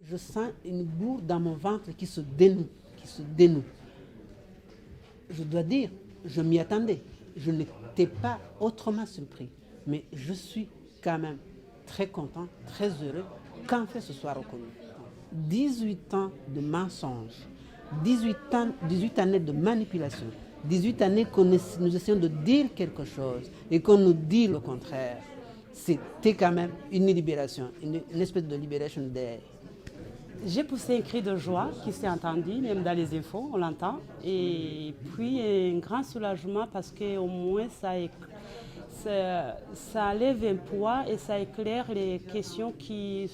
je sens une bourre dans mon ventre qui se dénoue. Je dois dire, je m'y attendais. Je n'étais pas autrement surpris. Mais je suis quand même très content, très heureux qu'en fait ce soit reconnu. 18 ans de mensonges, 18 années de manipulation, 18 années que nous essayons de dire quelque chose et qu'on nous dit le contraire. C'était quand même une libération, une espèce de libération day. J'ai poussé un cri de joie qui s'est entendu, même dans les infos, on l'entend. Et puis un grand soulagement parce qu'au moins ça lève un poids et ça éclaire les questions que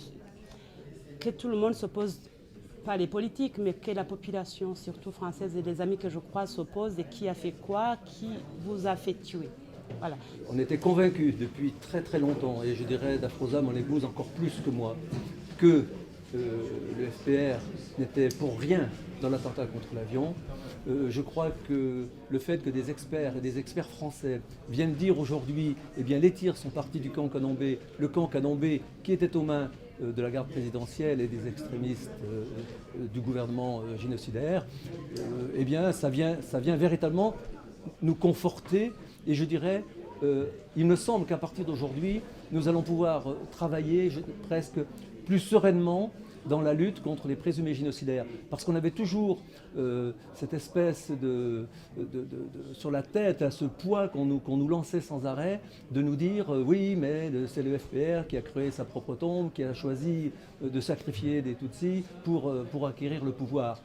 tout le monde se pose, pas les politiques, mais que la population, surtout française et les amis que je crois, se posent. Et qui a fait quoi, qui vous a fait tuer. Voilà. On était convaincus depuis très très longtemps, et je dirais d'Afrosa, mon épouse, encore plus que moi, que le FPR n'était pour rien dans l'attentat contre l'avion. Je crois que le fait que des experts et des experts français viennent dire aujourd'hui, eh bien les tirs sont partis du camp Canambé, le camp Canambé qui était aux mains de la garde présidentielle et des extrémistes du gouvernement génocidaire, eh bien ça vient véritablement nous conforter. Et je dirais, il me semble qu'à partir d'aujourd'hui, nous allons pouvoir travailler presque plus sereinement dans la lutte contre les présumés génocidaires. Parce qu'on avait toujours cette espèce sur la tête, à ce poids qu'on nous lançait sans arrêt, de nous dire oui, mais c'est le FPR qui a créé sa propre tombe, qui a choisi de sacrifier des Tutsis pour acquérir le pouvoir.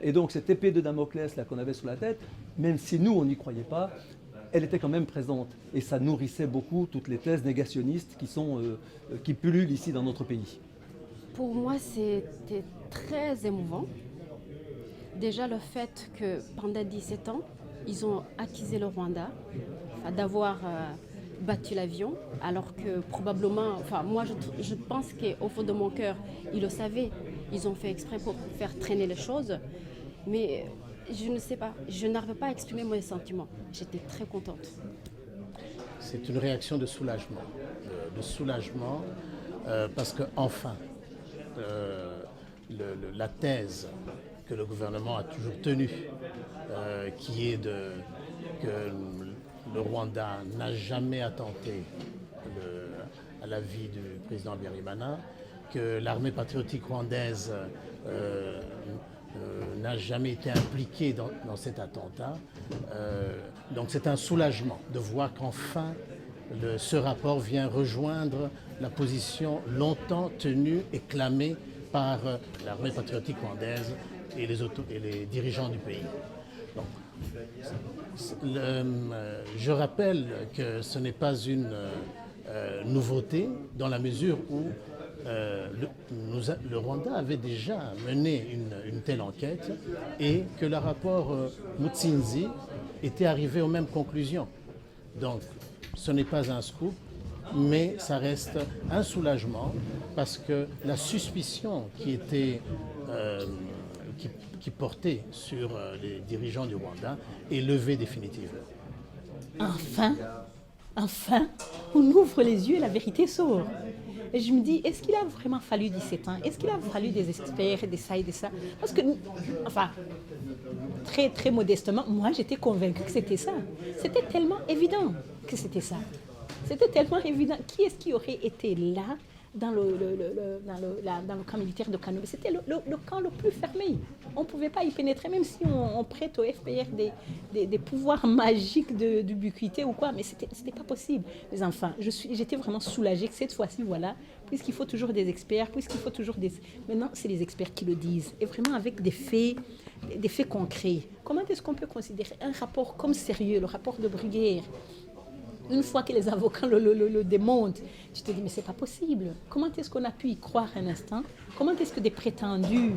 Et donc cette épée de Damoclès là qu'on avait sur la tête, même si nous on n'y croyait pas, elle était quand même présente. Et ça nourrissait beaucoup toutes les thèses négationnistes qui pullulent ici dans notre pays. Pour moi, c'était très émouvant. Déjà, le fait que pendant 17 ans, ils ont accusé le Rwanda d'avoir battu l'avion, alors que probablement, moi je pense qu'au fond de mon cœur, ils le savaient. Ils ont fait exprès pour faire traîner les choses. Mais je ne sais pas, je n'arrive pas à exprimer mes sentiments. J'étais très contente. C'est une réaction de soulagement. Parce qu'enfin, la thèse que le gouvernement a toujours tenue, qui est que le Rwanda n'a jamais attenté à la vie du président Habyarimana, que l'armée patriotique rwandaise n'a jamais été impliquée dans cet attentat. Donc c'est un soulagement de voir qu'enfin ce rapport vient rejoindre la position longtemps tenue et clamée par l'armée patriotique rwandaise et les dirigeants du pays. Donc, je rappelle que ce n'est pas une nouveauté dans la mesure où le Rwanda avait déjà mené une telle enquête et que le rapport Mutsinzi était arrivé aux mêmes conclusions. Donc, ce n'est pas un scoop, mais ça reste un soulagement parce que la suspicion qui portait sur les dirigeants du Rwanda est levée définitivement. Enfin, on ouvre les yeux et la vérité sort. Et je me dis, est-ce qu'il a vraiment fallu 17 ans? Est-ce qu'il a fallu des experts, des ça et de ça? Parce que, très très modestement, moi j'étais convaincue que c'était ça. C'était tellement évident que c'était ça. C'était tellement évident. Qui est-ce qui aurait été là dans le camp militaire de Kanobe? C'était le camp le plus fermé. On ne pouvait pas y pénétrer, même si on prête au FPR des pouvoirs magiques d'ubiquité ou quoi, mais c'était pas possible. Mais enfin, j'étais vraiment soulagée que cette fois-ci, voilà, puisqu'il faut toujours des experts, puisqu'il faut toujours des... Maintenant, c'est les experts qui le disent, et vraiment avec des faits concrets. Comment est-ce qu'on peut considérer un rapport comme sérieux, le rapport de Bruguière? Une fois que les avocats le démontent, tu te dis, mais c'est pas possible. Comment est-ce qu'on a pu y croire un instant? Comment est-ce que des prétendus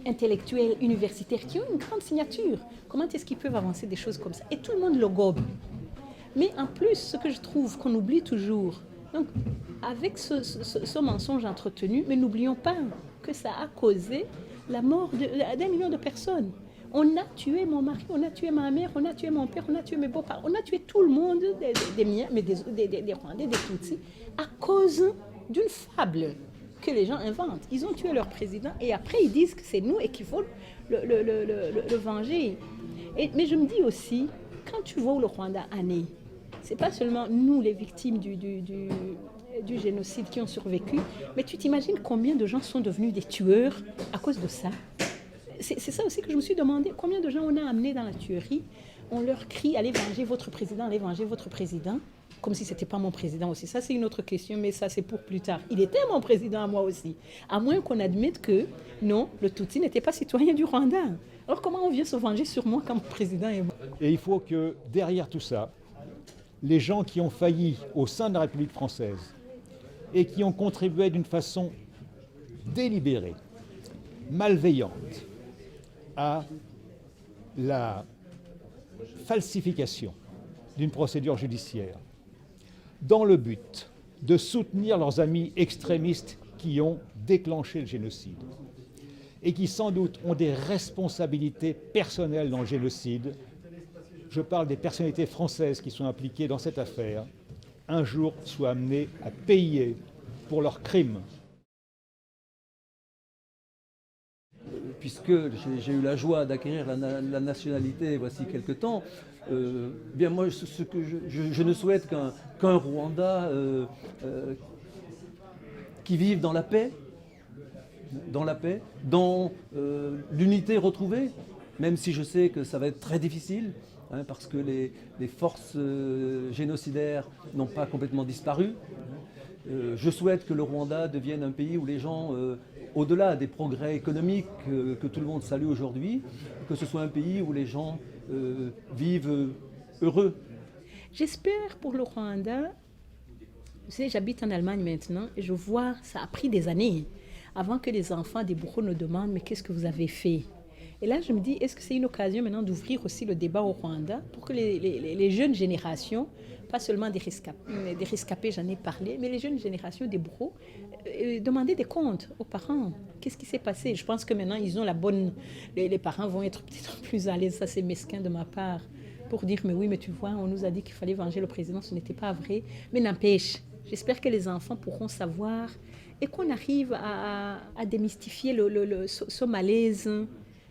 intellectuels, universitaires, qui ont une grande signature, comment est-ce qu'ils peuvent avancer des choses comme ça? Et tout le monde le gobe. Mais en plus, ce que je trouve qu'on oublie toujours, donc avec ce mensonge entretenu, mais n'oublions pas que ça a causé la mort d'un million de personnes. On a tué mon mari, on a tué ma mère, on a tué mon père, on a tué mes beaux-parents, on a tué tout le monde, des miens, mais des Rwandais, des Tutsis, à cause d'une fable que les gens inventent. Ils ont tué leur président et après ils disent que c'est nous et qu'il faut le venger. Mais je me dis aussi, quand tu vois où le Rwanda en est, c'est pas seulement nous les victimes du génocide qui ont survécu, mais tu t'imagines combien de gens sont devenus des tueurs à cause de ça. C'est ça aussi que je me suis demandé, combien de gens on a amenés dans la tuerie, on leur crie, allez venger votre président, allez venger votre président, comme si c'était pas mon président aussi. Ça c'est une autre question, mais ça c'est pour plus tard. Il était mon président à moi aussi, à moins qu'on admette que non, le Tutsi n'était pas citoyen du Rwanda. Alors comment on vient se venger sur moi comme président est mort? Et il faut que derrière tout ça, les gens qui ont failli au sein de la République française et qui ont contribué d'une façon délibérée, malveillante, à la falsification d'une procédure judiciaire, dans le but de soutenir leurs amis extrémistes qui ont déclenché le génocide et qui sans doute ont des responsabilités personnelles dans le génocide. Je parle des personnalités françaises qui sont impliquées dans cette affaire, un jour soient amenées à payer pour leurs crimes. Puisque j'ai eu la joie d'acquérir la nationalité voici quelque temps, bien moi, ce que je ne souhaite qu'un Rwanda qui vive dans la paix, dans l'unité retrouvée, même si je sais que ça va être très difficile, parce que les forces génocidaires n'ont pas complètement disparu. Je souhaite que le Rwanda devienne un pays où les gens, au-delà des progrès économiques que tout le monde salue aujourd'hui, que ce soit un pays où les gens vivent heureux. J'espère pour le Rwanda, vous savez, j'habite en Allemagne maintenant et je vois, ça a pris des années avant que les enfants des bourreaux nous demandent « mais qu'est-ce que vous avez fait ?» Et là, je me dis, est-ce que c'est une occasion maintenant d'ouvrir aussi le débat au Rwanda pour que les jeunes générations, pas seulement des rescapés, j'en ai parlé, mais les jeunes générations des bourreaux, demander des comptes aux parents. Qu'est-ce qui s'est passé? Je pense que maintenant, ils ont la bonne... Les parents vont être peut-être plus à l'aise, ça c'est mesquin de ma part, pour dire, mais oui, mais tu vois, on nous a dit qu'il fallait venger le président, ce n'était pas vrai. Mais n'empêche, j'espère que les enfants pourront savoir et qu'on arrive à démystifier ce malaise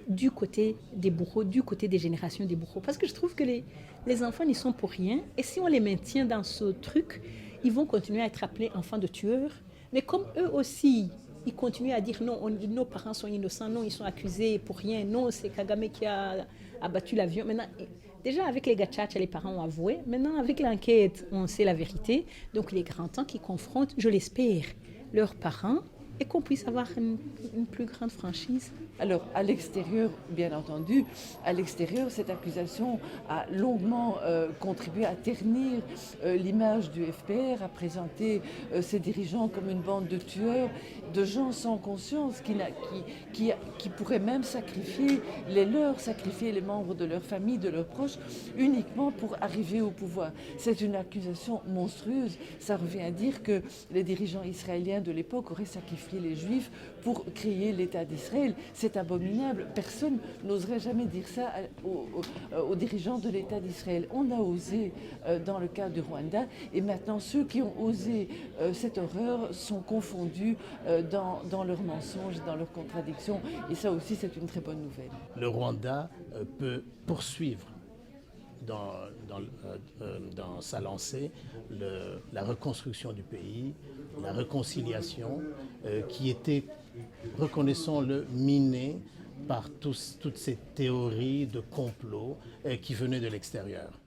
du côté des bourreaux, du côté des générations des bourreaux. Parce que je trouve que les enfants n'y sont pour rien. Et si on les maintient dans ce truc, ils vont continuer à être appelés enfants de tueurs. Mais comme eux aussi, ils continuent à dire non, nos parents sont innocents, non, ils sont accusés pour rien, non, c'est Kagame qui a abattu l'avion. Maintenant, déjà avec les gachacha, les parents ont avoué. Maintenant, avec l'enquête, on sait la vérité. Donc, il est grand temps qu'ils confrontent, je l'espère, leurs parents et qu'on puisse avoir une plus grande franchise. Alors, à l'extérieur, bien entendu, à l'extérieur, cette accusation a longuement contribué à ternir l'image du FPR, à présenter ses dirigeants comme une bande de tueurs, de gens sans conscience qui pourraient même sacrifier les leurs, sacrifier les membres de leur famille, de leurs proches, uniquement pour arriver au pouvoir. C'est une accusation monstrueuse. Ça revient à dire que les dirigeants israéliens de l'époque auraient sacrifié les Juifs pour créer l'État d'Israël. C'est abominable. Personne n'oserait jamais dire ça aux dirigeants de l'État d'Israël. On a osé dans le cas du Rwanda et maintenant ceux qui ont osé cette horreur sont confondus dans leurs mensonges, dans leurs contradictions et ça aussi c'est une très bonne nouvelle. Le Rwanda peut poursuivre dans sa lancée la reconstruction du pays, la réconciliation qui était, reconnaissons-le, minée par toutes ces théories de complot qui venaient de l'extérieur.